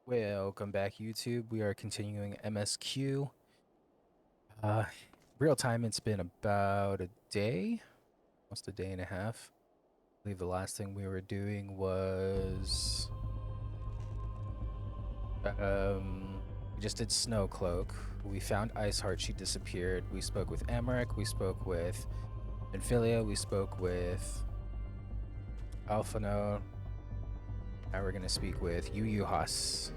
Welcome back, YouTube. We are continuing MSQ. Uh, Real time, it's been about a day, almost a day and a half. I believe the last thing we were doing was we just did Snowcloak. We found Iceheart. She disappeared. We spoke with Emmerich. We spoke with Amphilia. We spoke with Alphano. Now we're gonna speak with Yuhas.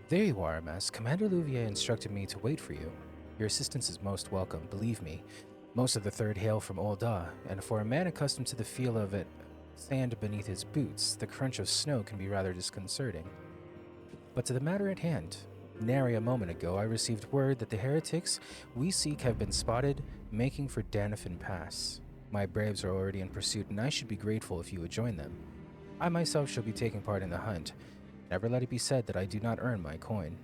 There you are, MS. Commander Louvier instructed me to wait for you. Your assistance is most welcome, believe me. Most of the Third hail from Olda, and for a man accustomed to the feel of it, sand beneath his boots, the crunch of snow can be rather disconcerting. But to the matter at hand, nary a moment ago I received word that the heretics we seek have been spotted, making for Danafin Pass. My braves are already in pursuit, and I should be grateful if you would join them. I myself shall be taking part in the hunt. Never let it be said that I do not earn my coin.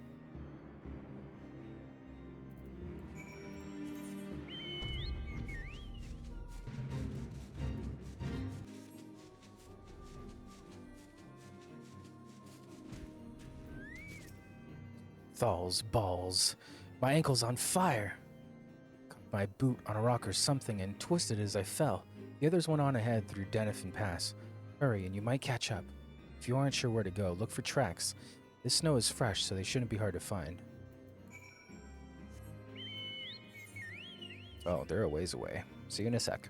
Thal's balls. My ankle's on fire. Caught my boot on a rock or something and twisted as I fell. The others went on ahead through Danafin Pass. Hurry and you might catch up. If you aren't sure where to go, look for tracks. This snow is fresh, so they shouldn't be hard to find. Oh, they're a ways away. See you in a sec.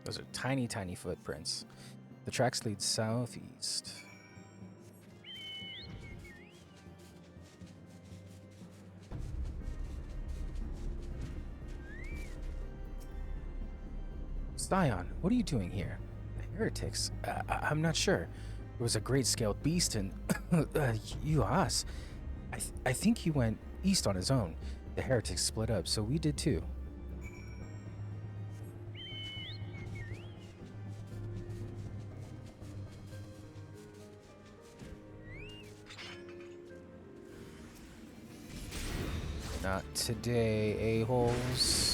Those are tiny, tiny footprints. The tracks lead southeast. Scion, what are you doing here? The heretics? I'm not sure. It was a great-scaled beast and... you us. I think he went east on his own. The heretics split up, so we did too. Not today, a-holes.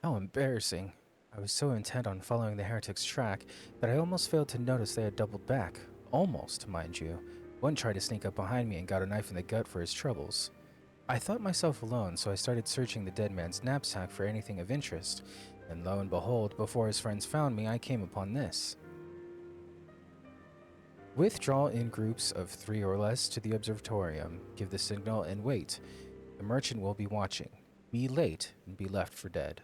How embarrassing. I was so intent on following the heretics' track that I almost failed to notice they had doubled back. Almost, mind you. One tried to sneak up behind me and got a knife in the gut for his troubles. I thought myself alone, so I started searching the dead man's knapsack for anything of interest, and lo and behold, before his friends found me, I came upon this. Withdraw in groups of 3 or less to the observatorium, give the signal, and wait. The merchant will be watching. Be late and be left for dead.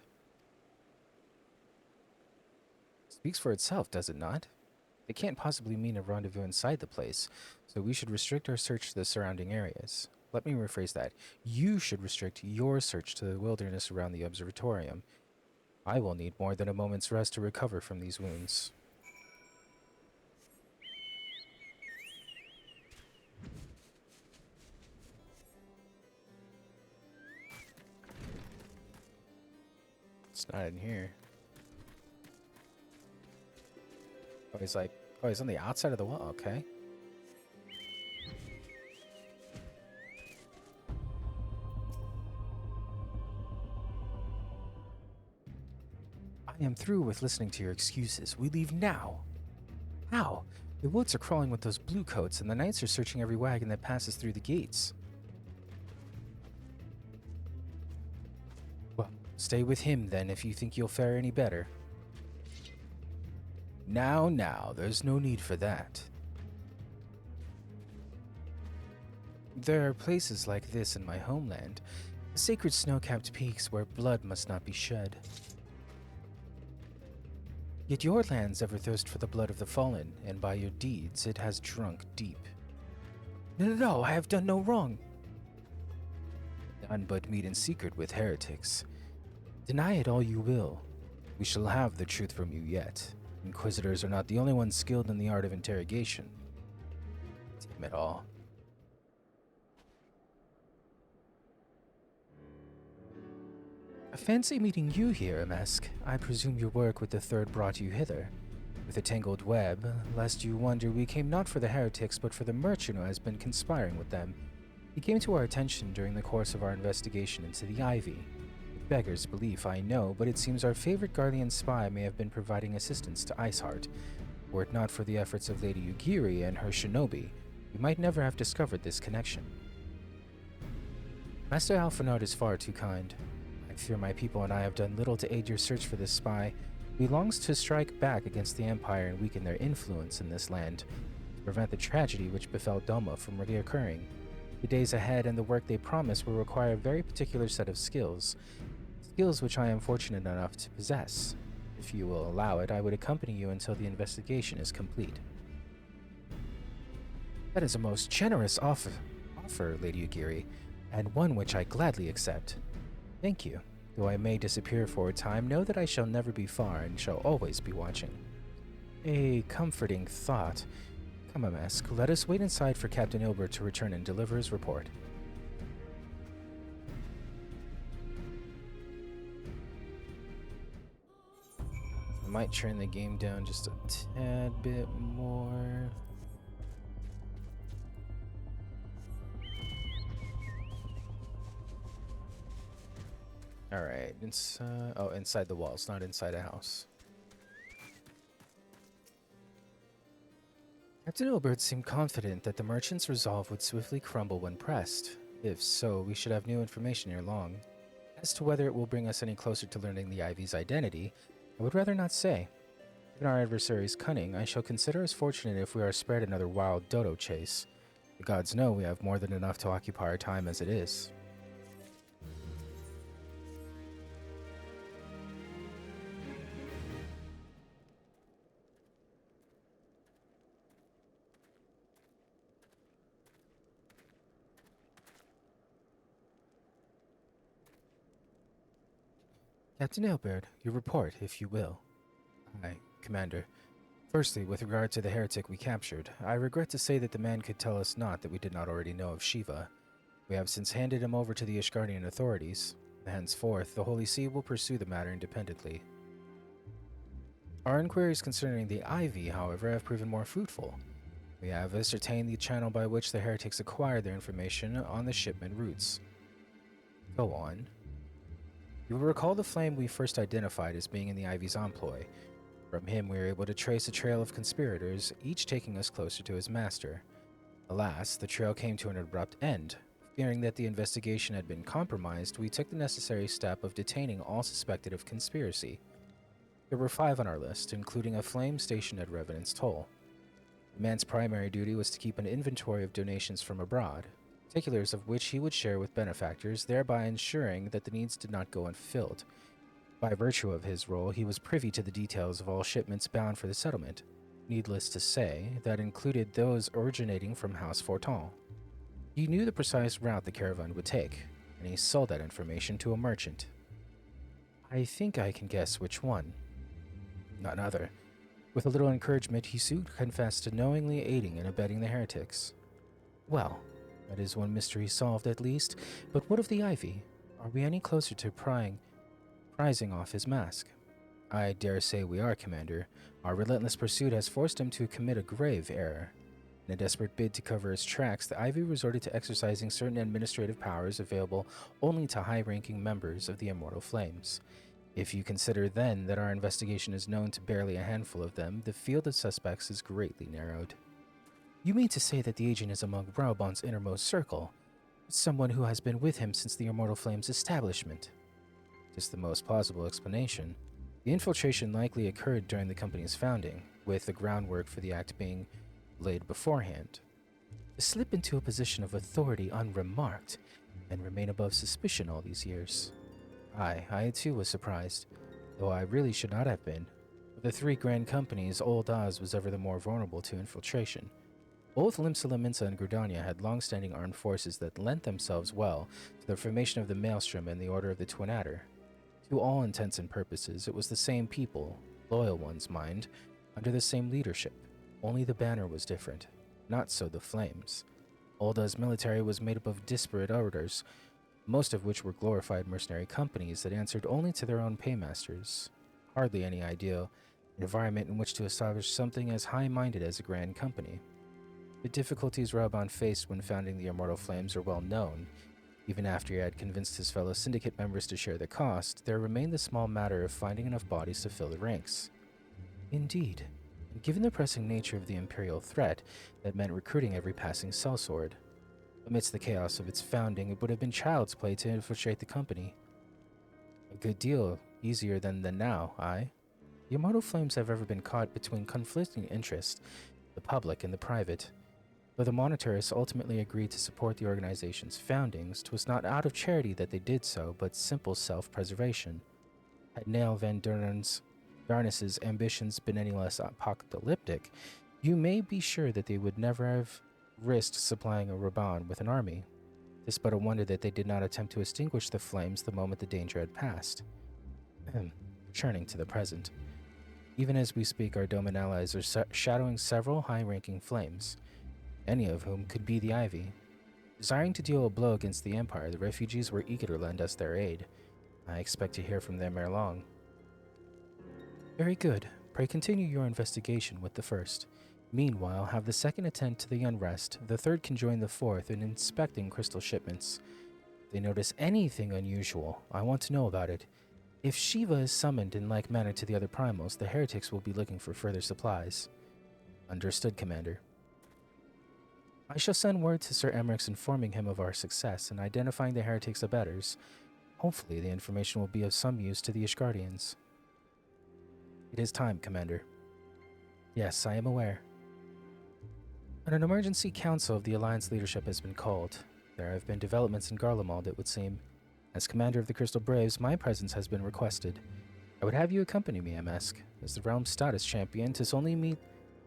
Speaks for itself, does it not? It can't possibly mean a rendezvous inside the place, so we should restrict our search to the surrounding areas. Let me rephrase that. You should restrict your search to the wilderness around the observatorium. I will need more than a moment's rest to recover from these wounds. It's not in here. Oh, he's like, oh, he's on the outside of the wall. Okay. I am through with listening to your excuses. We leave now. How? The woods are crawling with those bluecoats, and the knights are searching every wagon that passes through the gates. Well, stay with him then if you think you'll fare any better. Now, there's no need for that. There are places like this in my homeland, sacred snow-capped peaks where blood must not be shed. Yet your lands ever thirst for the blood of the fallen, and by your deeds it has drunk deep. No, I have done no wrong. None but meet in secret with heretics. Deny it all you will. We shall have the truth from you yet. Inquisitors are not the only ones skilled in the art of interrogation. Damn it all. Fancy meeting you here, MSQ. I presume your work with the Third brought you hither. With a tangled web, lest you wonder we came not for the heretics but for the merchant who has been conspiring with them. He came to our attention during the course of our investigation into the Ivy. It beggars belief, I know, but it seems our favorite Guardian spy may have been providing assistance to Iceheart. Were it not for the efforts of Lady Yugiri and her shinobi, we might never have discovered this connection. Master Alphanard is far too kind. I fear my people and I have done little to aid your search for this spy, who longs to strike back against the Empire and weaken their influence in this land, to prevent the tragedy which befell Doma from reoccurring. The days ahead and the work they promise will require a very particular set of skills which I am fortunate enough to possess. If you will allow it, I would accompany you until the investigation is complete. That is a most generous offer, Lady Yugiri, and one which I gladly accept. Thank you. Though I may disappear for a time, know that I shall never be far and shall always be watching. A comforting thought. Come, MSQ, let us wait inside for Captain Ilbert to return and deliver his report. I might turn the game down just a tad bit more. Alright, inside the walls, not inside a house. Captain Ilbert seemed confident that the merchant's resolve would swiftly crumble when pressed. If so, we should have new information ere long. As to whether it will bring us any closer to learning the Ivy's identity, I would rather not say. Given our adversary's cunning, I shall consider us fortunate if we are spared another wild dodo chase. The gods know we have more than enough to occupy our time as it is. Captain Ilbert, your report, if you will. Aye, Commander. Firstly, with regard to the heretic we captured, I regret to say that the man could tell us naught that we did not already know of Shiva. We have since handed him over to the Ishgardian authorities. Henceforth, the Holy See will pursue the matter independently. Our inquiries concerning the Ivy, however, have proven more fruitful. We have ascertained the channel by which the heretics acquired their information on the shipment routes. Go on. You will recall the flame we first identified as being in the Ivy's employ. From him we were able to trace a trail of conspirators, each taking us closer to his master. Alas, the trail came to an abrupt end. Fearing that the investigation had been compromised, we took the necessary step of detaining all suspected of conspiracy. There were 5 on our list, including a flame stationed at Revenant's Toll. The man's primary duty was to keep an inventory of donations from abroad, particulars of which he would share with benefactors, thereby ensuring that the needs did not go unfulfilled. By virtue of his role, he was privy to the details of all shipments bound for the settlement. Needless to say, that included those originating from House Forton. He knew the precise route the caravan would take, and he sold that information to a merchant. I think I can guess which one. None other. With a little encouragement, he soon confessed to knowingly aiding and abetting the heretics. Well, that is one mystery solved at least, but what of the Ivy? Are we any closer to prizing off his mask? I dare say we are, Commander. Our relentless pursuit has forced him to commit a grave error. In a desperate bid to cover his tracks, the Ivy resorted to exercising certain administrative powers available only to high-ranking members of the Immortal Flames. If you consider then that our investigation is known to barely a handful of them, the field of suspects is greatly narrowed. You mean to say that the agent is among Braubant's innermost circle? Someone who has been with him since the Immortal Flames' establishment? Just the most plausible explanation. The infiltration likely occurred during the company's founding, with the groundwork for the act being laid beforehand. To slip into a position of authority unremarked, and remain above suspicion all these years. I too was surprised, though I really should not have been. Of the 3 grand companies, Old Oz was ever the more vulnerable to infiltration. Both Limsa Lominsa and Gridania had long-standing armed forces that lent themselves well to the formation of the Maelstrom and the Order of the Twin Adder. To all intents and purposes, it was the same people, loyal ones, mind, under the same leadership. Only the banner was different. Not so the Flames. Olda's military was made up of disparate orders, most of which were glorified mercenary companies that answered only to their own paymasters. Hardly any ideal environment in which to establish something as high-minded as a grand company. The difficulties Raban faced when founding the Immortal Flames are well known. Even after he had convinced his fellow syndicate members to share the cost, there remained the small matter of finding enough bodies to fill the ranks. Indeed, and given the pressing nature of the Imperial threat, that meant recruiting every passing sellsword. Amidst the chaos of its founding, it would have been child's play to infiltrate the company. A good deal easier than now, aye? The Immortal Flames have ever been caught between conflicting interests, the public and the private. Though the monetarists ultimately agreed to support the organization's foundings, 'twas not out of charity that they did so, but simple self-preservation. Had Nail Van Darnas's ambitions been any less apocalyptic, you may be sure that they would never have risked supplying a Raban with an army. It's but a wonder that they did not attempt to extinguish the flames the moment the danger had passed. Returning to the present. Even as we speak, our Doman allies are shadowing several high-ranking flames, any of whom could be the Ivy. Desiring to deal a blow against the Empire, the refugees were eager to lend us their aid. I expect to hear from them ere long. Very good. Pray continue your investigation with the first. Meanwhile, have the second attend to the unrest, the third can join the fourth in inspecting crystal shipments. If they notice anything unusual, I want to know about it. If Shiva is summoned in like manner to the other primals, the heretics will be looking for further supplies. Understood, Commander. I shall send word to Sir Emmerich informing him of our success and identifying the heretics' abettors. Hopefully the information will be of some use to the Ishgardians. It is time, Commander. Yes, I am aware. An emergency council of the Alliance leadership has been called. There have been developments in Garlemald, it would seem. As Commander of the Crystal Braves, my presence has been requested. I would have you accompany me, MSQ. As the realm's status champion, 'tis only me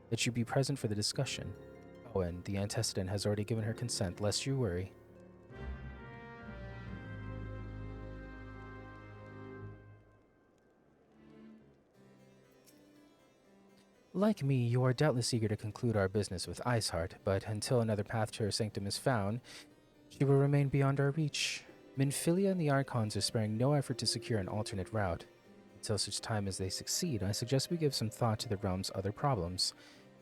that you be present for the discussion. Oh, and the Antecedent has already given her consent, lest you worry. Like me, you are doubtless eager to conclude our business with Iceheart, but until another path to her sanctum is found, she will remain beyond our reach. Minfilia and the Archons are sparing no effort to secure an alternate route. Until such time as they succeed, I suggest we give some thought to the realm's other problems.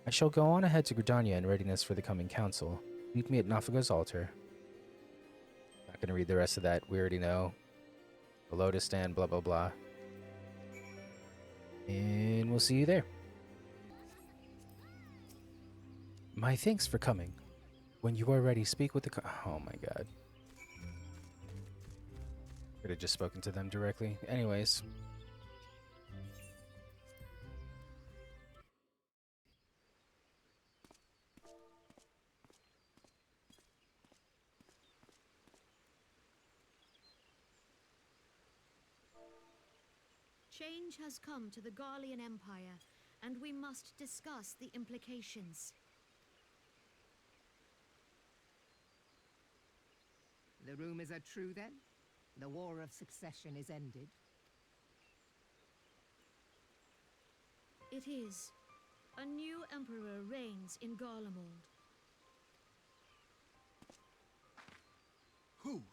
I shall go on ahead to Gridania in readiness for the coming council. Meet me at Nafaga's altar. Not gonna read the rest of that, we already know. The Lotus Stand, blah blah blah. And we'll see you there. My thanks for coming. When you are ready, speak with the oh my god. Could have just spoken to them directly. Anyways. Change has come to the Garlean Empire, and we must discuss the implications. The rumors are true, then? The War of Succession is ended? It is. A new emperor reigns in Garlemald. Who?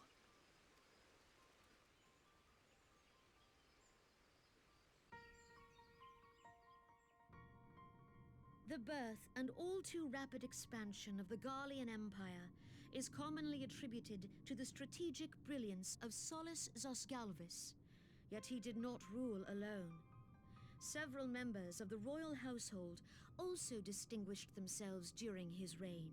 The birth and all too rapid expansion of the Garlean Empire is commonly attributed to the strategic brilliance of Solus Zosgalvis, yet he did not rule alone. Several members of the royal household also distinguished themselves during his reign.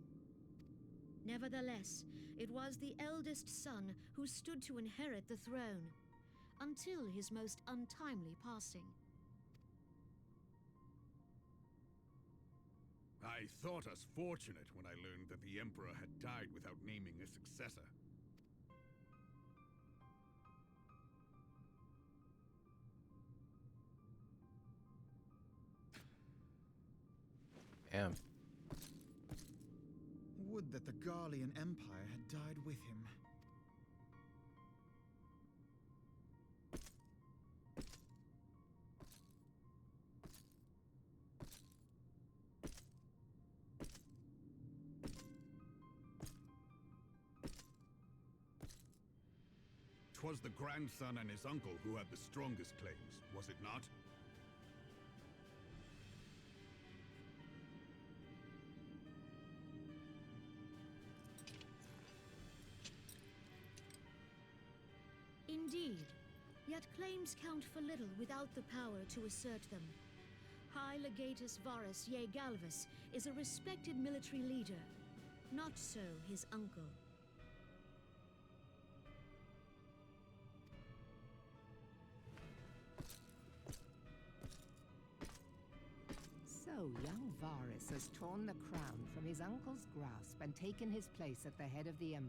Nevertheless, it was the eldest son who stood to inherit the throne, until his most untimely passing. I thought us fortunate when I learned that the Emperor had died without naming a successor. Damn. Would that the Garlean Empire had died with him. 'Twas the grandson and his uncle who had the strongest claims, was it not? Indeed, yet claims count for little without the power to assert them. High Legatus Varus Ye Galvus is a respected military leader, not so his uncle. So young Varus has torn the crown from his uncle's grasp and taken his place at the head of the Empire.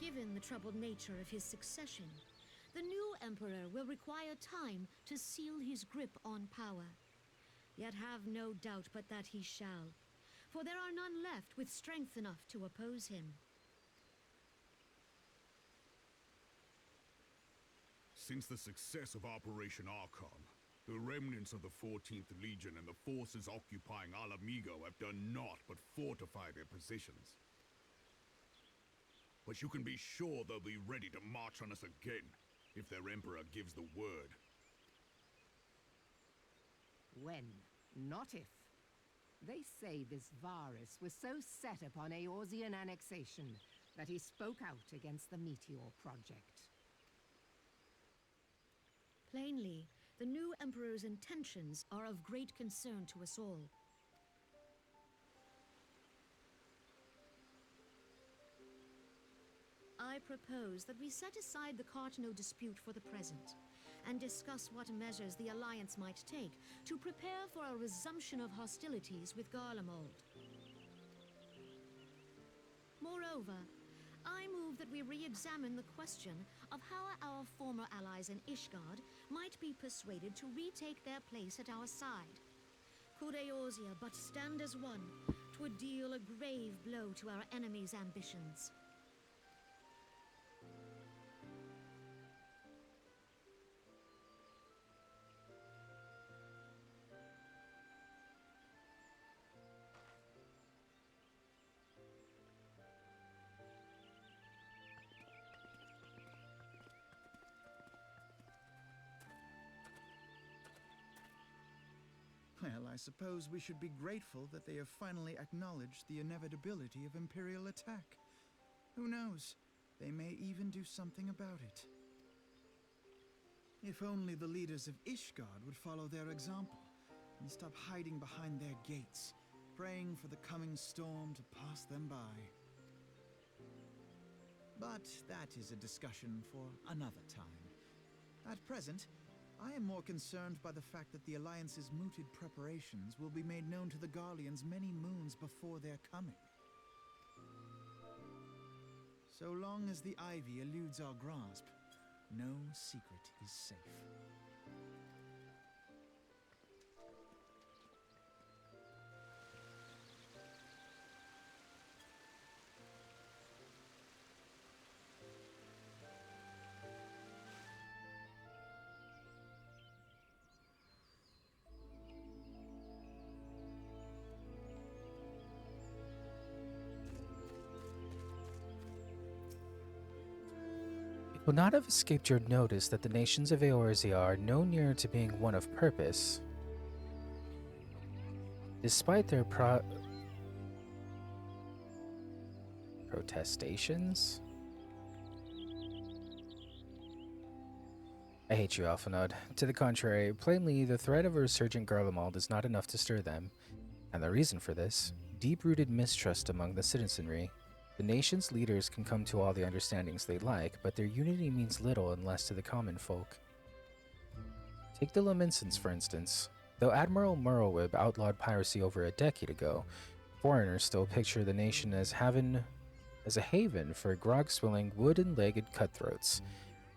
Given the troubled nature of his succession, the new emperor will require time to seal his grip on power. Yet have no doubt but that he shall, for there are none left with strength enough to oppose him. Since the success of Operation Archon, the remnants of the 14th Legion and the forces occupying Alamigo have done naught but fortify their positions. But you can be sure they'll be ready to march on us again, if their Emperor gives the word. When, not if. They say this Varus was so set upon Eorzean annexation that he spoke out against the Meteor Project. Plainly, the new emperor's intentions are of great concern to us all. I propose that we set aside the Cartano dispute for the present, and discuss what measures the Alliance might take to prepare for a resumption of hostilities with Garlemald. Moreover, I move that we re-examine the question of how our former allies in Ishgard might be persuaded to retake their place at our side. Could Eorzea but stand as one, 'twould deal a grave blow to our enemies' ambitions. Well, I suppose we should be grateful that they have finally acknowledged the inevitability of Imperial attack. Who knows? They may even do something about it. If only the leaders of Ishgard would follow their example and stop hiding behind their gates, praying for the coming storm to pass them by. But that is a discussion for another time. At present, I am more concerned by the fact that the Alliance's mooted preparations will be made known to the Garleans many moons before their coming. So long as the Ivy eludes our grasp, no secret is safe. It will not have escaped your notice that the nations of Eorzea are no nearer to being one of purpose. Despite their protestations? I hate you, Alphanod. To the contrary, plainly, the threat of a resurgent Garlemald is not enough to stir them. And the reason for this? Deep-rooted mistrust among the citizenry. The nation's leaders can come to all the understandings they like, but their unity means little unless to the common folk. Take the Laminsons, for instance. Though Admiral Murlwib outlawed piracy over a decade ago, foreigners still picture the nation as a haven for grog-swilling, wooden-legged cutthroats.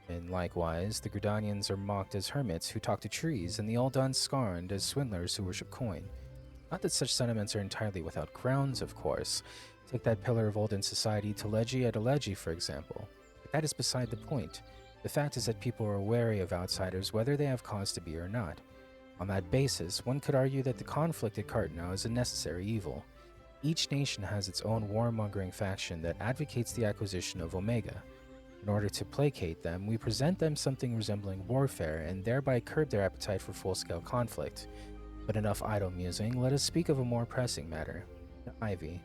And likewise, the Gridanians are mocked as hermits who talk to trees, and the Aldan scorned as swindlers who worship coin. Not that such sentiments are entirely without grounds, of course. Take that pillar of olden society, Telegi et Elegi, for example. But that is beside the point. The fact is that people are wary of outsiders whether they have cause to be or not. On that basis, one could argue that the conflict at Cartenow is a necessary evil. Each nation has its own warmongering faction that advocates the acquisition of Omega. In order to placate them, we present them something resembling warfare and thereby curb their appetite for full-scale conflict. But enough idle musing, let us speak of a more pressing matter. The Ivy.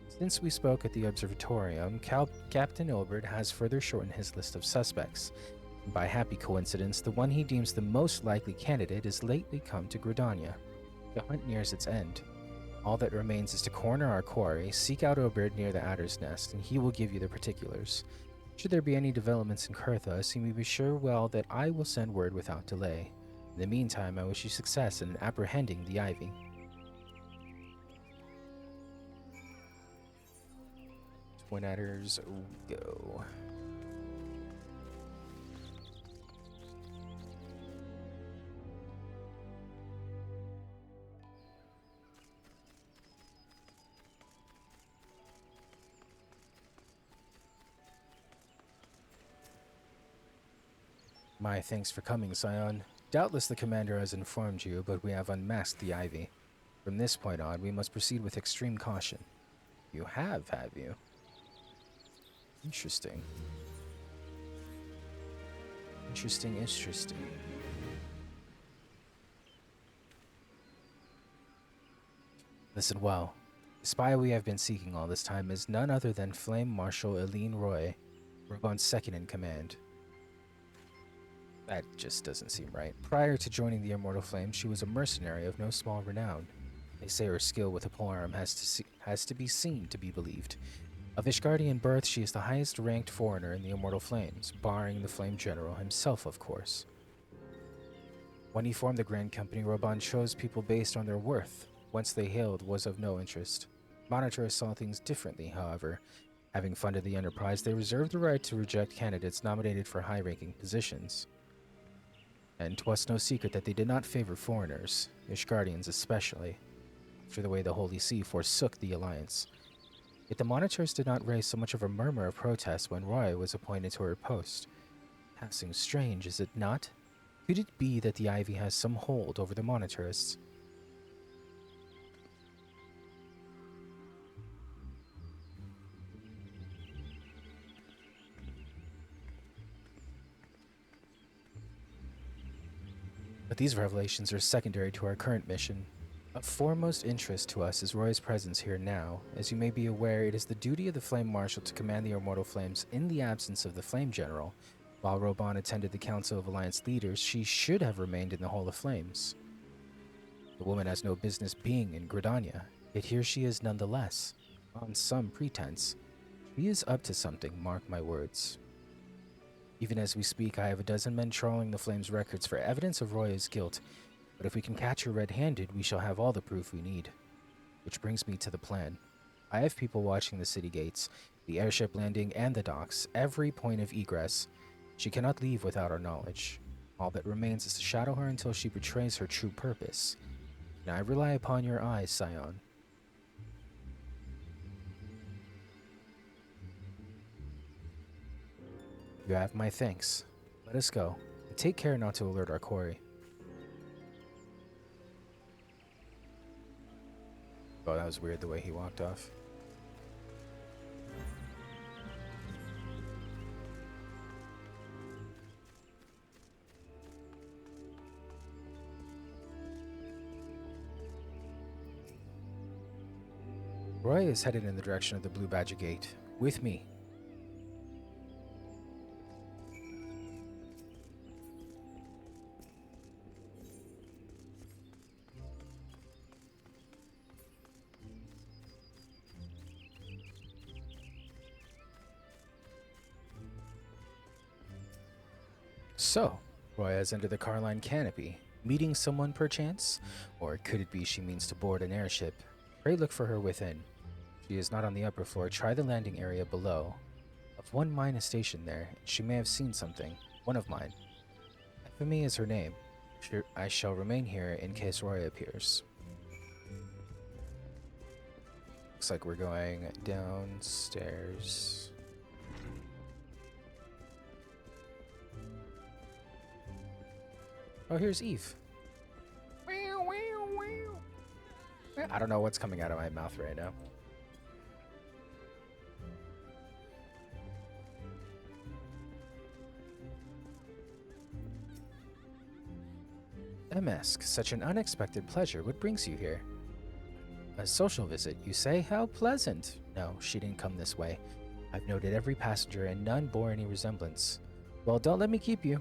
Since we spoke at the Observatorium, Captain Ilbert has further shortened his list of suspects. And by happy coincidence, the one he deems the most likely candidate has lately come to Gridania. The hunt nears its end. All that remains is to corner our quarry, seek out Ilbert near the Adder's Nest, and he will give you the particulars. Should there be any developments in Kurthus, you may be sure well that I will send word without delay. In the meantime, I wish you success in apprehending the Ivy. Twin Adders, go. My thanks for coming, Scion. Doubtless the commander has informed you, but we have unmasked the Ivy. From this point on, we must proceed with extreme caution. You have you? Interesting. Interesting. Listen well. The spy we have been seeking all this time is none other than Flame Marshal Eileen Roy, Rogon's second in command. That just doesn't seem right. Prior to joining the Immortal Flame, she was a mercenary of no small renown. They say her skill with a polearm has to be seen to be believed. Of Ishgardian birth, she is the highest ranked foreigner in the Immortal Flames, barring the Flame General himself, of course. When he formed the Grand Company, Roban chose people based on their worth. Whence they hailed was of no interest. Monitors saw things differently, however. Having funded the enterprise, they reserved the right to reject candidates nominated for high-ranking positions. And 'twas no secret that they did not favor foreigners, Ishgardians especially, after the way the Holy See forsook the Alliance. Yet the Monitors did not raise so much of a murmur of protest when Roy was appointed to her post. Passing strange, is it not? Could it be that the Ivy has some hold over the Monitarists? But these revelations are secondary to our current mission. Of foremost interest to us is Roy's presence here now. As you may be aware, it is the duty of the Flame Marshal to command the Immortal Flames in the absence of the Flame General. While Roban attended the Council of Alliance Leaders, she should have remained in the Hall of Flames. The woman has no business being in Gridania, yet here she is nonetheless. On some pretense. She is up to something, mark my words. Even as we speak, I have a dozen men trawling the Flames' records for evidence of Roy's guilt. But if we can catch her red-handed, we shall have all the proof we need. Which brings me to the plan. I have people watching the city gates, the airship landing, and the docks, every point of egress. She cannot leave without our knowledge. All that remains is to shadow her until she betrays her true purpose. And I rely upon your eyes, Scion. You have my thanks. Let us go. And take care not to alert our quarry. Oh, that was weird the way he walked off. Roy is headed in the direction of the Blue Badger Gate. With me. So, Roy has entered the Carline canopy, meeting someone perchance? Or could it be she means to board an airship? Pray look for her within. If she is not on the upper floor, try the landing area below. Of one mine is stationed there, and she may have seen something. One of mine. Femi is her name. I shall remain here in case Roy appears. Looks like we're going downstairs. Oh, here's Eve. I don't know what's coming out of my mouth right now. MSQ, such an unexpected pleasure. What brings you here? A social visit, you say? How pleasant. No, she didn't come this way. I've noted every passenger and none bore any resemblance. Well, don't let me keep you.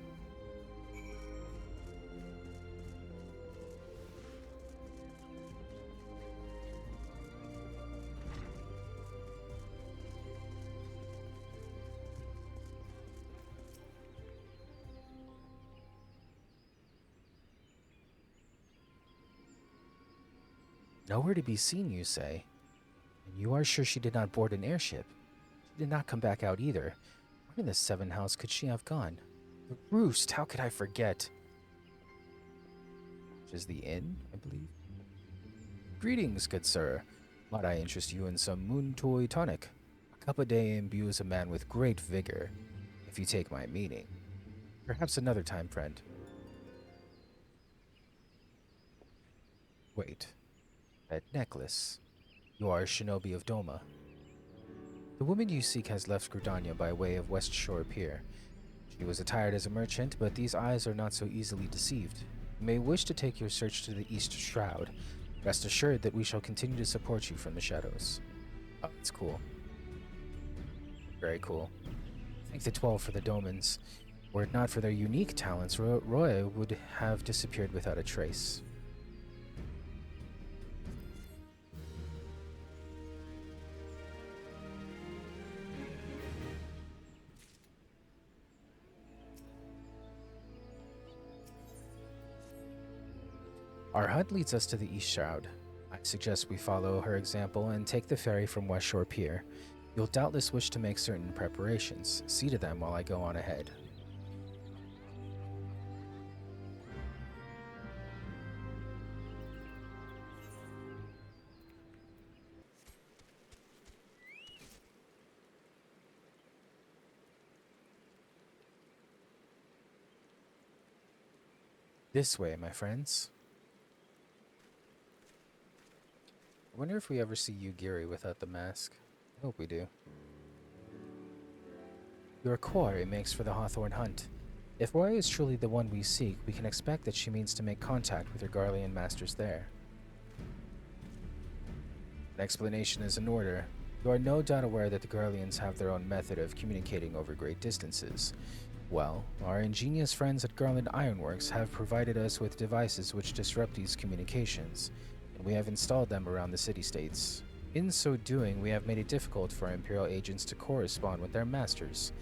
Nowhere to be seen, you say? And you are sure she did not board an airship? She did not come back out either. Where in the Seven House could she have gone? The Roost, how could I forget? Which is the inn, I believe. Greetings, good sir. Might I interest you in some moon toy tonic? A cup a day imbues a man with great vigor, if you take my meaning. Perhaps another time, friend. Wait. That necklace. You are a shinobi of Doma. The woman you seek has left Gridania by way of West Shore Pier. She was attired as a merchant, but these eyes are not so easily deceived. You may wish to take your search to the East Shroud. Rest assured that we shall continue to support you from the shadows. Oh, that's cool. Very cool. Thank the 12 for the Domans. Were it not for their unique talents, Roy would have disappeared without a trace. Our hunt leads us to the East Shroud. I suggest we follow her example and take the ferry from West Shore Pier. You'll doubtless wish to make certain preparations. See to them while I go on ahead. This way, my friends. I wonder if we ever see Yugiri without the mask. I hope we do. Your quarry makes for the Hawthorne hunt. If Roy is truly the one we seek, we can expect that she means to make contact with her Garlean masters there. An explanation is in order. You are no doubt aware that the Garleans have their own method of communicating over great distances. Well, our ingenious friends at Garland Ironworks have provided us with devices which disrupt these communications, and we have installed them around the city-states. In so doing, we have made it difficult for Imperial agents to correspond with their masters.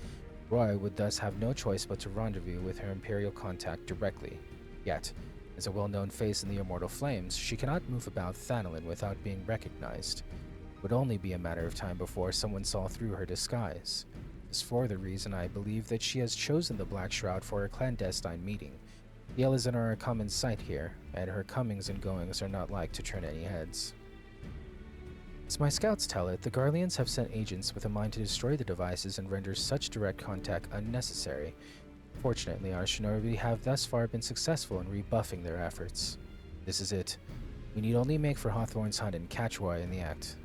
Roy would thus have no choice but to rendezvous with her Imperial contact directly. Yet, as a well-known face in the Immortal Flames, she cannot move about Thanalin without being recognized. It would only be a matter of time before someone saw through her disguise. This is for the reason I believe that she has chosen the Black Shroud for a clandestine meeting. The Elizan are a common sight here, and her comings and goings are not like to turn any heads. As my scouts tell it, the Garleans have sent agents with a mind to destroy the devices and render such direct contact unnecessary. Fortunately, our shinobi have thus far been successful in rebuffing their efforts. This is it. We need only make for Hawthorne's hunt and catch Roy in the act.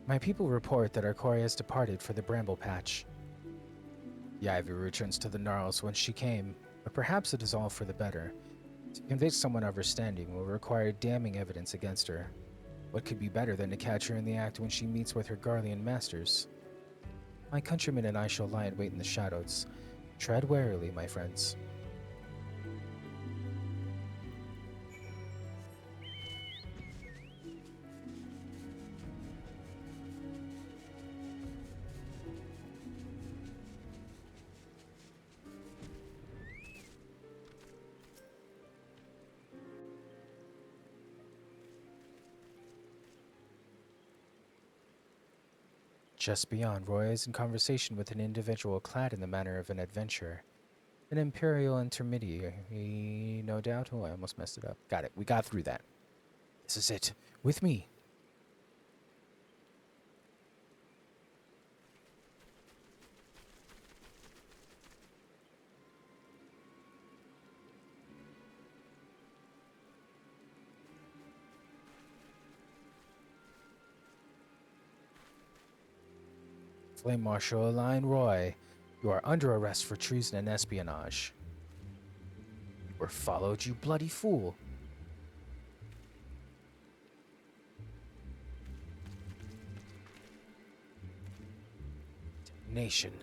My people report that our quarry has departed for the Bramble Patch. The Ivy returns to the Gnarls whence she came, but perhaps it is all for the better. To convict someone of her standing will require damning evidence against her. What could be better than to catch her in the act when she meets with her Garlean masters? My countrymen and I shall lie in wait in the shadows. Tread warily, my friends. Just beyond, Roy is in conversation with an individual clad in the manner of an adventurer. An imperial intermediary, no doubt. Oh, I almost messed it up. Got it. We got through that. This is it. With me. Flame Marshal Aline Roy, you are under arrest for treason and espionage. We're followed, you bloody fool. Nation.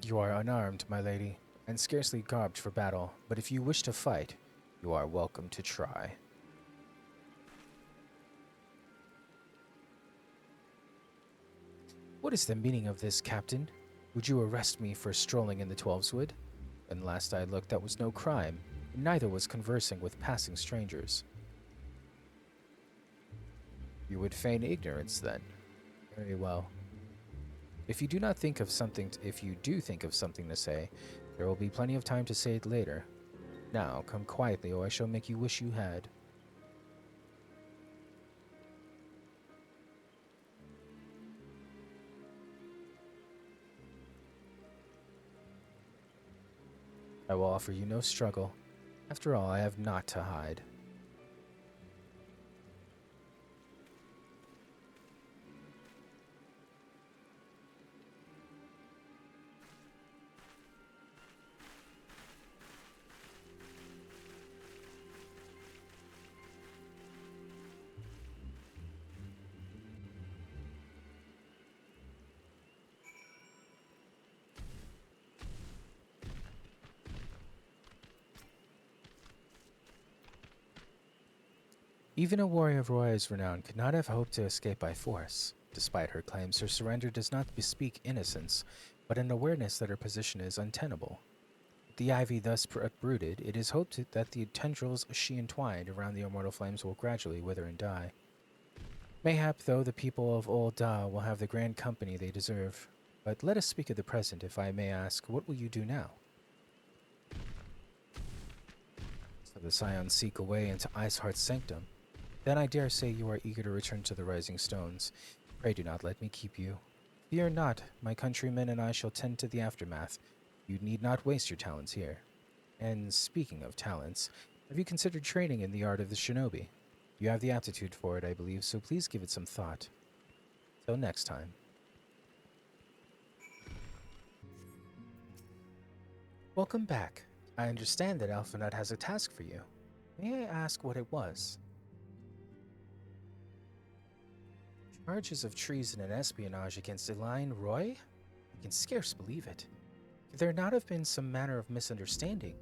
You are unarmed, my lady, and scarcely garbed for battle, but if you wish to fight, you are welcome to try. What is the meaning of this, Captain? Would you arrest me for strolling in the Twelveswood? And last I looked, that was no crime, and neither was conversing with passing strangers. You would feign ignorance, then? Very well. If you do think of something to say, there will be plenty of time to say it later. Now, come quietly, or I shall make you wish you had. I will offer you no struggle. After all, I have naught to hide. Even a warrior of Roy's renown could not have hoped to escape by force. Despite her claims, her surrender does not bespeak innocence, but an awareness that her position is untenable. With the ivy thus uprooted, it is hoped that the tendrils she entwined around the immortal flames will gradually wither and die. Mayhap, though, the people of Old Da will have the grand company they deserve. But let us speak of the present, if I may ask, what will you do now? So the Scions seek a way into Iceheart's sanctum. Then I dare say you are eager to return to the Rising Stones. Pray do not let me keep you. Fear not, my countrymen and I shall tend to the aftermath. You need not waste your talents here. And speaking of talents, have you considered training in the art of the shinobi? You have the aptitude for it, I believe, so please give it some thought. Till next time. Welcome back. I understand that Alphanut has a task for you. May I ask what it was? Charges of treason and espionage against Aline Roy? I can scarce believe it. Could there not have been some manner of misunderstanding?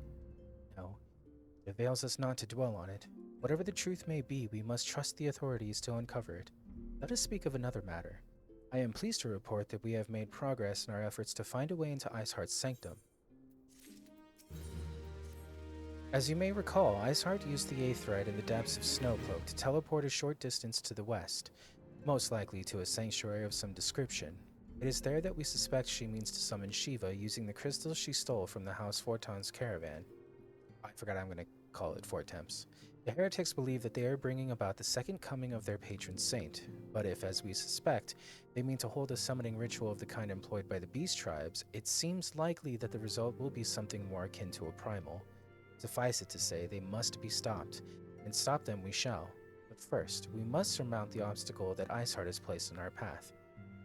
No, it avails us not to dwell on it. Whatever the truth may be, we must trust the authorities to uncover it. Let us speak of another matter. I am pleased to report that we have made progress in our efforts to find a way into Iceheart's sanctum. As you may recall, Iceheart used the Aetheryte in the depths of Snowcloak to teleport a short distance to the west, most likely to a sanctuary of some description. It is there that we suspect she means to summon Shiva using the crystals she stole from the House Forton's caravan. I forgot I'm going to call it Fortemps. The heretics believe that they are bringing about the second coming of their patron saint, but if, as we suspect, they mean to hold a summoning ritual of the kind employed by the beast tribes, it seems likely that the result will be something more akin to a primal. Suffice it to say, they must be stopped, and stop them we shall. But first, we must surmount the obstacle that Iceheart has placed in our path.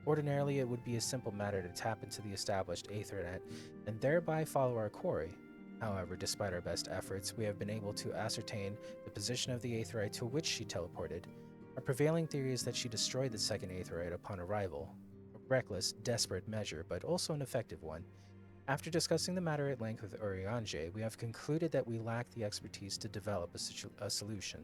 Ordinarily, it would be a simple matter to tap into the established Aethernet and thereby follow our quarry. However, despite our best efforts, we have been able to ascertain the position of the Aetherite to which she teleported. Our prevailing theory is that she destroyed the second Aetherite upon arrival. A reckless, desperate measure, but also an effective one. After discussing the matter at length with Urianger, we have concluded that we lack the expertise to develop a solution,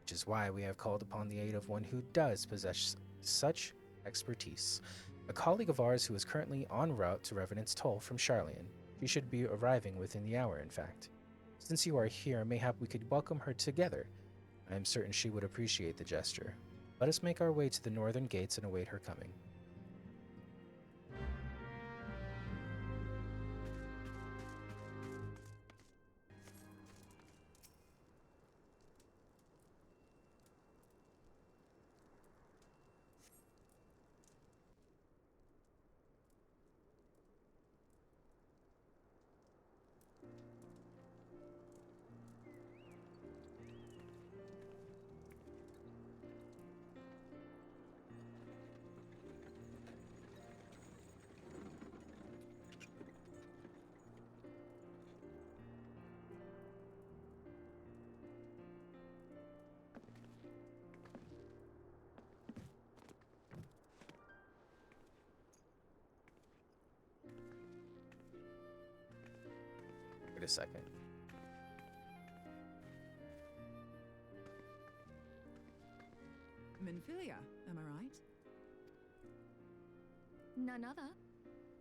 which is why we have called upon the aid of one who does possess such expertise. A colleague of ours who is currently en route to Revenant's Toll from Charlian. She should be arriving within the hour, in fact. Since you are here, mayhap we could welcome her together. I am certain she would appreciate the gesture. Let us make our way to the northern gates and await her coming. Wait a second. Minfilia, am I right? None other.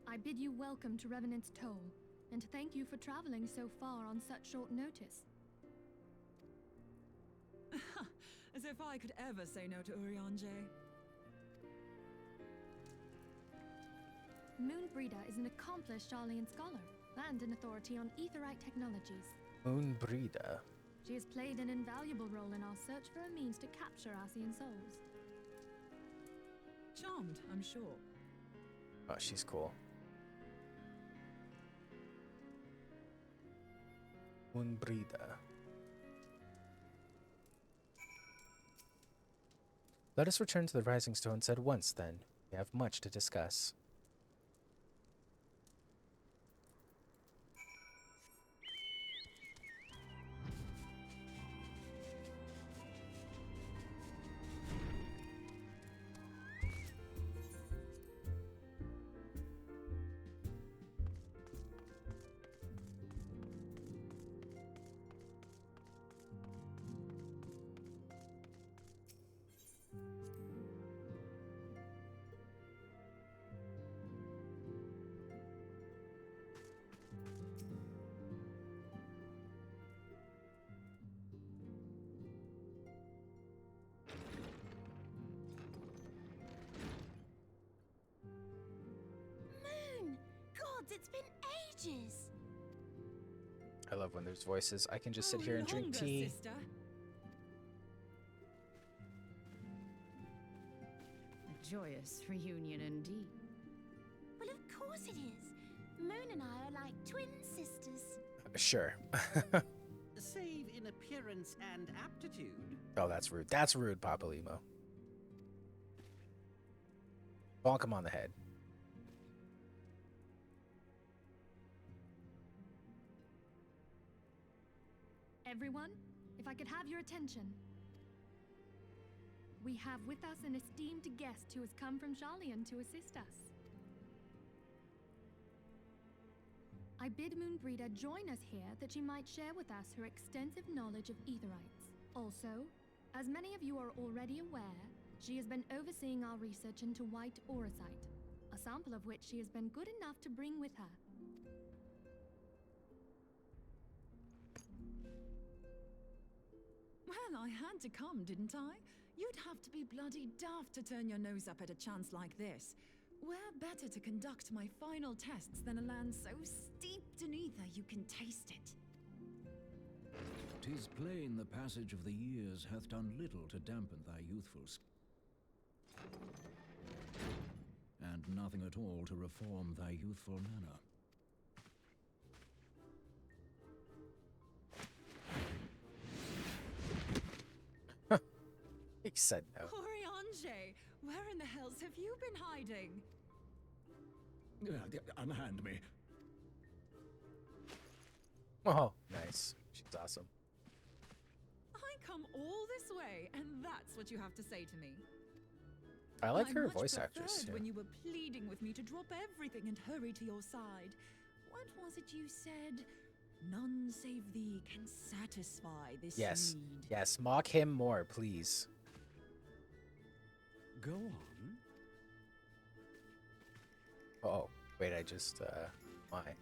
I bid you welcome to Revenant's Toll, and thank you for traveling so far on such short notice. As if I could ever say no to Urianger. Moonbreeder is an accomplished Charlian scholar and an authority on aetherite technologies. Moonbreeder. She has played an invaluable role in our search for a means to capture Ascian souls. Charmed, I'm sure. Oh, she's cool. Moonbreeder. Let us return to the Rising Stones at once, then. We have much to discuss. It's been ages! I love when there's voices. I can just sit here and drink Longer, tea. Sister. A joyous reunion indeed. Well, of course it is. Moon and I are like twin sisters. Sure. Save in appearance and aptitude. Oh, that's rude. That's rude, Papa Limo. Bonk him on the head. Everyone, if I could have your attention. We have with us an esteemed guest who has come from Charlian to assist us. I bid Moonbreeder join us here that she might share with us her extensive knowledge of aetherites. Also, as many of you are already aware, she has been overseeing our research into white auracite, a sample of which she has been good enough to bring with her. Well, I had to come, didn't I? You'd have to be bloody daft to turn your nose up at a chance like this. Where better to conduct my final tests than a land so steeped in ether you can taste it? 'Tis plain the passage of the years hath done little to dampen thy youthful and nothing at all to reform thy youthful manner. He said no. Urianger, where in the hells have you been hiding? Unhand me. Oh, nice. She's awesome. I come all this way, and that's what you have to say to me. I like her much voice preferred actress too. when you were pleading with me to drop everything and hurry to your side. what was it you said? None save thee can satisfy this Yes. need. Yes, mock him more, please. Go on. Oh, wait, I just, why?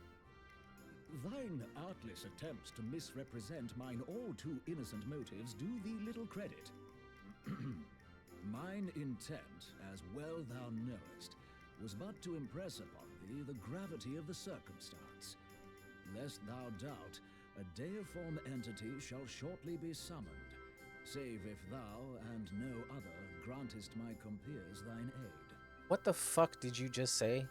Thine artless attempts to misrepresent mine all too innocent motives do thee little credit. Mine intent, as well thou knowest, was but to impress upon thee the gravity of the circumstance. Lest thou doubt, a deiform entity shall shortly be summoned, save if thou and no other grantest my compeers thine aid. What the fuck did you just say?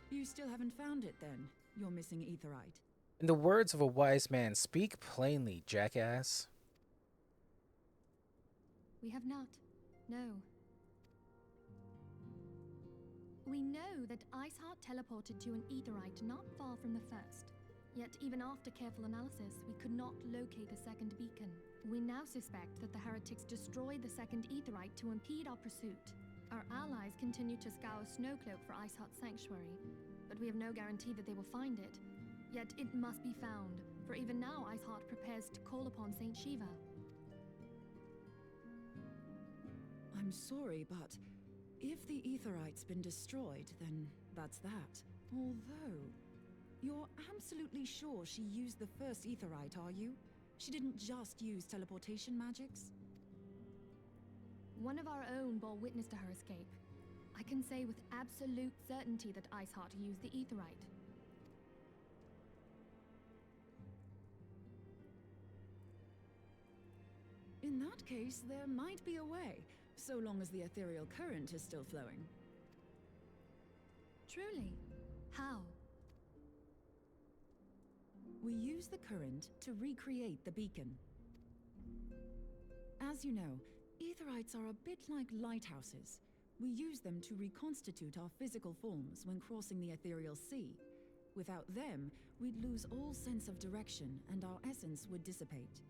You still haven't found it then, your missing aetherite. In the words of a wise man, speak plainly, jackass. We have not. No. We know that Iceheart teleported to an aetherite not far from the first. Yet even after careful analysis, we could not locate the second beacon. We now suspect that the heretics destroyed the second aetherite to impede our pursuit. Our allies continue to scour Snowcloak for Iceheart's sanctuary, but we have no guarantee that they will find it. Yet it must be found, for even now Iceheart prepares to call upon Saint Shiva. I'm sorry, but if the aetherite's been destroyed, then that's that. Although, you're absolutely sure she used the first aetherite, are you? She didn't just use teleportation magics? One of our own bore witness to her escape. I can say with absolute certainty that Iceheart used the aetherite. In that case, there might be a way, so long as the ethereal current is still flowing. Truly? How? We use the current to recreate the beacon. As you know, aetherites are a bit like lighthouses. We use them to reconstitute our physical forms when crossing the ethereal sea. Without them, we'd lose all sense of direction and our essence would dissipate.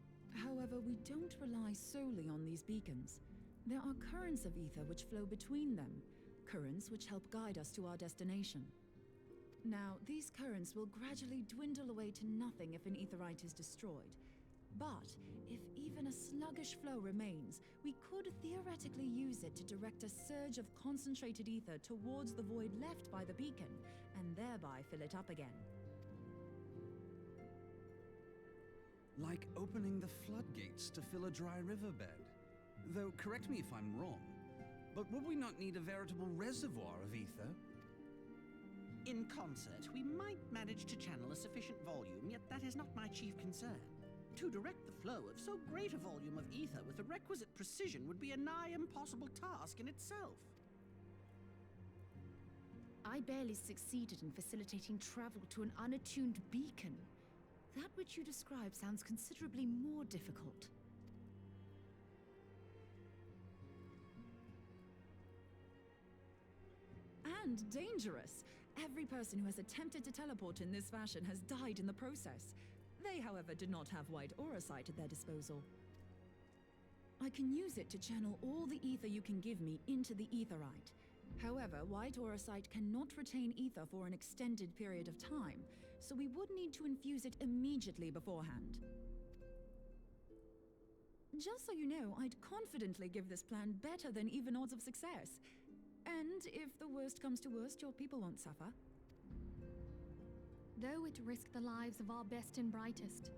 However, we don't rely solely on these beacons. There are currents of ether which flow between them, currents which help guide us to our destination. Now, these currents will gradually dwindle away to nothing if an aetherite is destroyed. But if even a sluggish flow remains, we could theoretically use it to direct a surge of concentrated ether towards the void left by the beacon, and thereby fill it up again. Like opening the floodgates to fill a dry riverbed. Though, correct me if I'm wrong, but would we not need a veritable reservoir of ether? In concert, we might manage to channel a sufficient volume, yet that is not my chief concern. To direct the flow of so great a volume of ether with the requisite precision would be a nigh impossible task in itself. I barely succeeded in facilitating travel to an unattuned beacon. That which you describe sounds considerably more difficult. And dangerous. Every person who has attempted to teleport in this fashion has died in the process. They, however, did not have white aura sight at their disposal. I can use it to channel all the ether you can give me into the aetherite. However, white aura sight cannot retain ether for an extended period of time, so we would need to infuse it immediately beforehand. Just so you know, I'd confidently give this plan better than even odds of success. And if the worst comes to worst, your people won't suffer. Though it risked the lives of our best and brightest,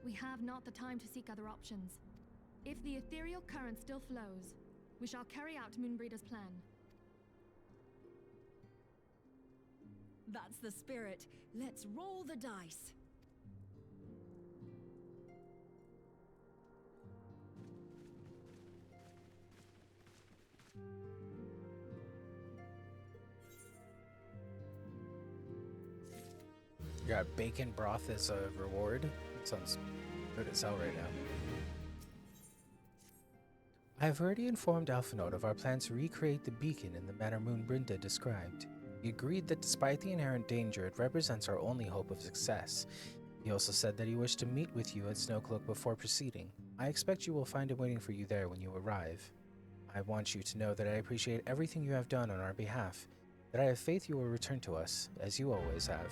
we have not the time to seek other options. If the ethereal current still flows, we shall carry out Moonbreeder's plan. That's the spirit. Let's roll the dice. You got bacon broth as a reward? Sounds good as hell right now. I have already informed Alphinaud of our plan to recreate the beacon in the manner Moonbrinda described. He agreed that despite the inherent danger, it represents our only hope of success. He also said that he wished to meet with you at Snowcloak before proceeding. I expect you will find him waiting for you there when you arrive. I want you to know that I appreciate everything you have done on our behalf. But I have faith you will return to us, as you always have.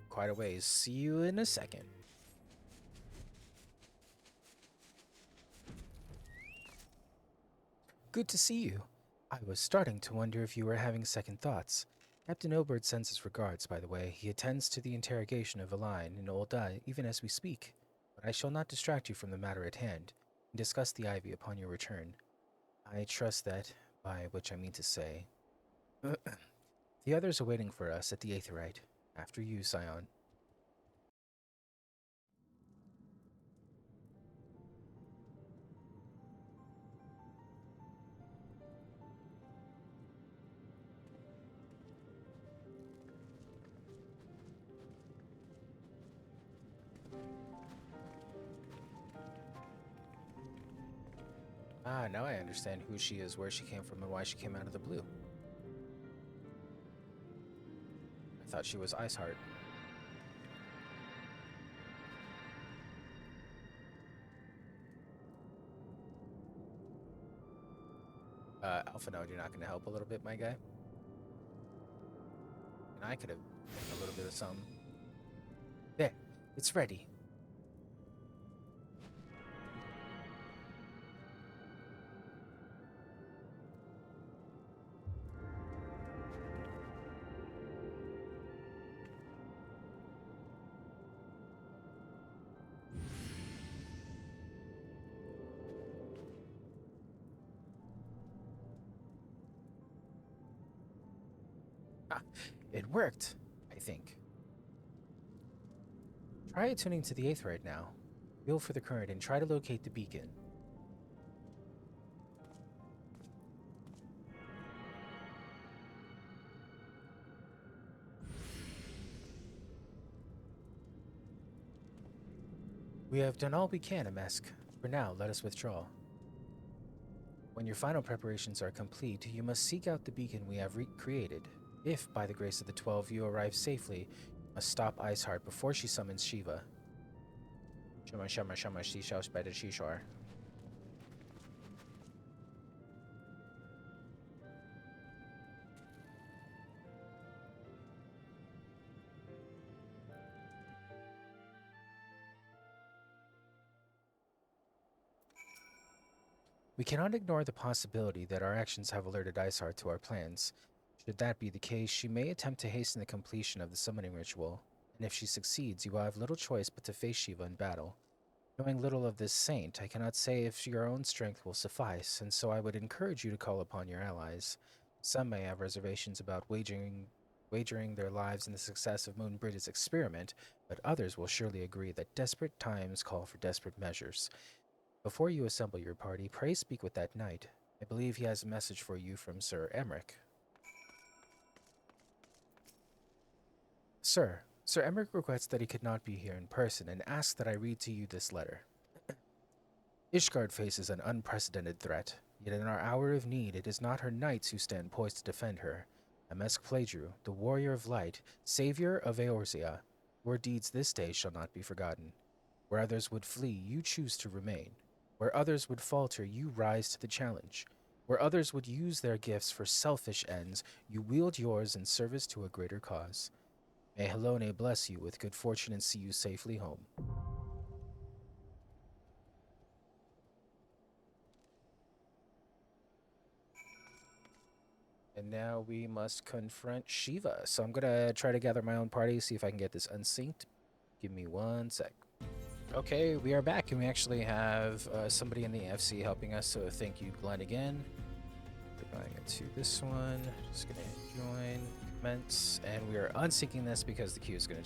Quite a ways. See you in a second. Good to see you. I was starting to wonder if you were having second thoughts. Captain Obert sends his regards, by the way. He attends to the interrogation of Aline and Olda even as we speak. But I shall not distract you from the matter at hand, and discuss the Ivy upon your return. I trust that, by which I mean to say, the others are waiting for us at the Aetherite. After you, Scion. Ah, now I understand who she is, where she came from, and why she came out of the blue. I thought she was Iceheart. Alpha Node, you're not going to help a little bit, my guy? And I could have done a little bit of something. There, it's ready. Ah, it worked, I think. Try attuning to the Aetherite now. Feel for the current and try to locate the beacon. We have done all we can, MSQ. For now, let us withdraw. When your final preparations are complete, you must seek out the beacon we have created. If, by the grace of the 12, you arrive safely, you must stop Iceheart before she summons Shiva. Shama, seashells by the seashore. We cannot ignore the possibility that our actions have alerted Iceheart to our plans. Should that be the case, she may attempt to hasten the completion of the summoning ritual, and if she succeeds, you will have little choice but to face Shiva in battle. Knowing little of this saint, I cannot say if your own strength will suffice, and so I would encourage you to call upon your allies. Some may have reservations about wagering their lives in the success of Moonbridge's experiment, but others will surely agree that desperate times call for desperate measures. Before you assemble your party, pray speak with that knight. I believe he has a message for you from Sir Emmerich. Sir Emmerich regrets that he could not be here in person and asks that I read to you this letter. Ishgard faces an unprecedented threat, yet in our hour of need it is not her knights who stand poised to defend her. MSQ Playdrew, the warrior of light, savior of Eorzea, your deeds this day shall not be forgotten. Where others would flee, you choose to remain. Where others would falter, you rise to the challenge. Where others would use their gifts for selfish ends, you wield yours in service to a greater cause. May Helone bless you with good fortune and see you safely home. And now we must confront Shiva. So I'm gonna try to gather my own party, see if I can get this unsynced. Give me one sec. Okay, we are back, and we actually have somebody in the FC helping us, so thank you, Glenn, again. We're going into this one. Just gonna join, commence, and we are unsyncing this because the queue is gonna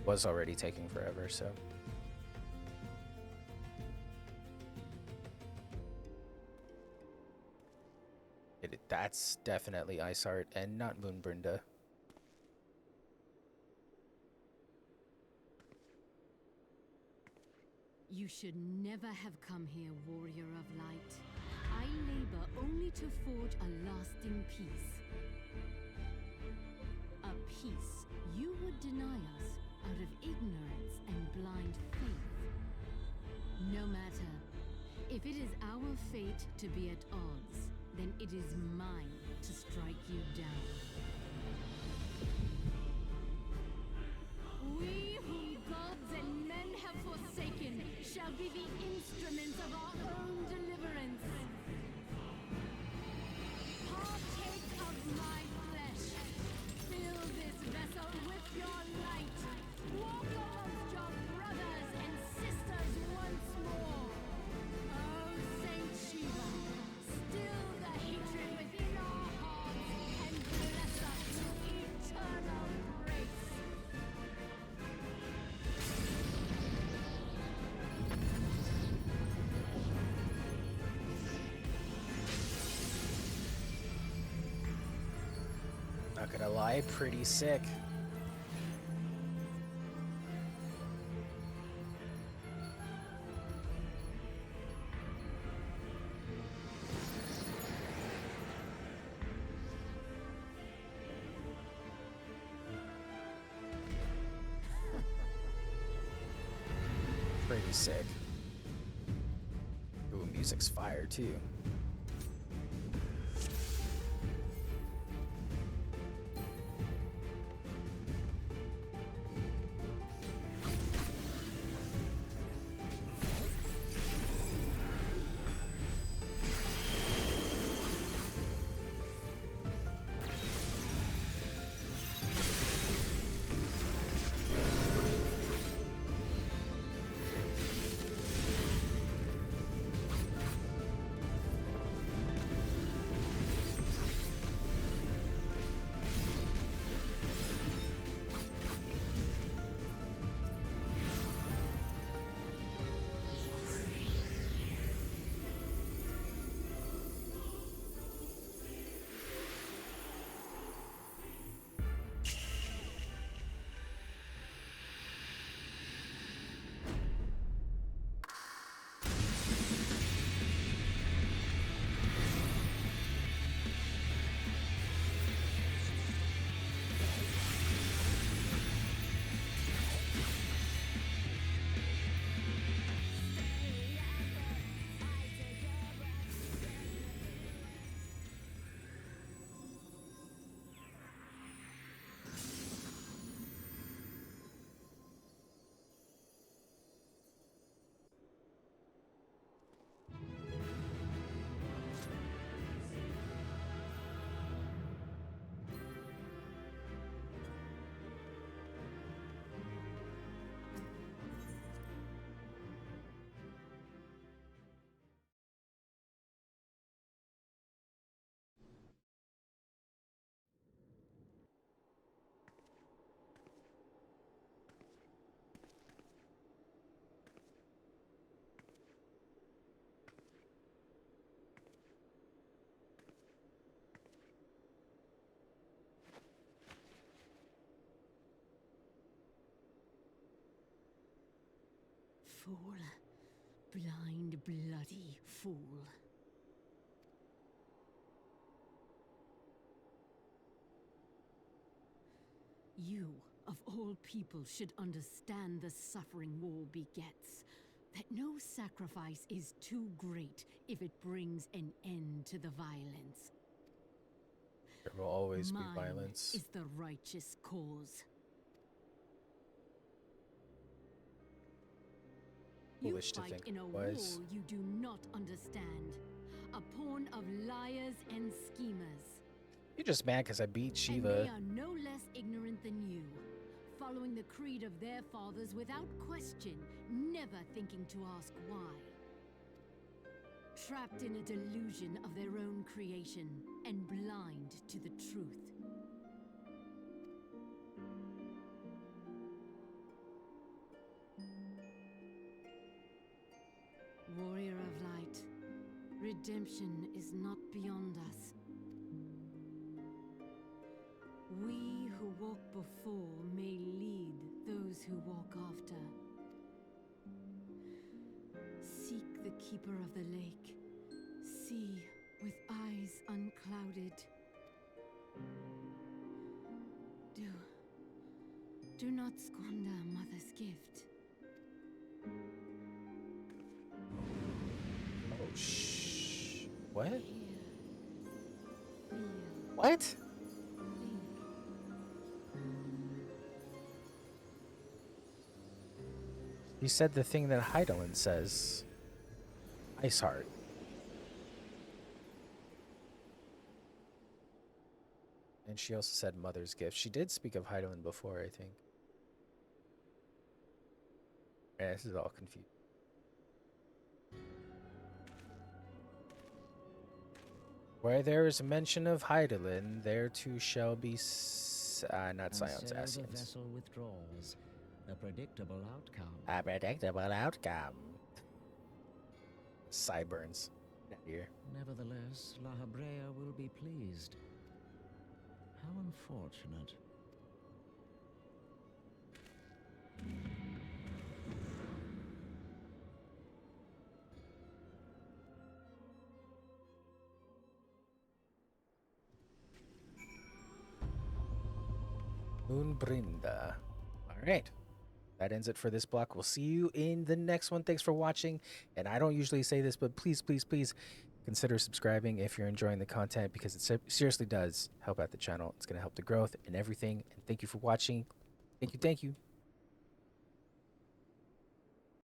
was already taking forever, so. That's definitely Iceheart and not Moonbrinda. You should never have come here, warrior of light. I labor only to forge a lasting peace. A peace you would deny us out of ignorance and blind faith. No matter. If it is our fate to be at odds, then it is mine to strike you down. We whom gods and men have forsaken shall be the instruments of our own deliverance. Partake of my flesh. Fill this vessel with your light. Walk amongst your brothers and sisters once more. Oh, Saint Shiva, still the hatred within our hearts and bless us with eternal grace. Not gonna lie, pretty sick. Pretty sick. Ooh, music's fire too. Fool. Blind, bloody fool. You, of all people, should understand the suffering war begets. That no sacrifice is too great if it brings an end to the violence. There will always Mine be violence. is the righteous cause. Foolish to you fight think in a otherwise. war you do not understand. A pawn of liars and schemers. You're just mad because I beat And Shiva. they are no less ignorant than you, following the creed of their fathers without question, never thinking to ask why. Trapped in a delusion of their own creation and blind to the truth. Warrior of light, redemption is not beyond us. We who walk before may lead those who walk after. Seek the keeper of the lake. See with eyes unclouded. Do not squander Mother's gift. Oh, shh. What? Here What? You said the thing that Heidelin says. Ice Heart. And she also said Mother's Gift. She did speak of Heidelin before, I think. Yeah, this is all confused. Where there is a mention of Heidelin, there too shall be not Scions, So the Ascians. vessel withdraws. A predictable outcome. A predictable outcome. Sideburns. Here. Nevertheless, La Habrea will be pleased. How unfortunate. Moonbrinda. All right. That ends it for this block. We'll see you in the next one. Thanks for watching. And I don't usually say this, but please, please, please consider subscribing if you're enjoying the content, because it seriously does help out the channel. It's going to help the growth and everything. And thank you for watching. Thank you. Thank you.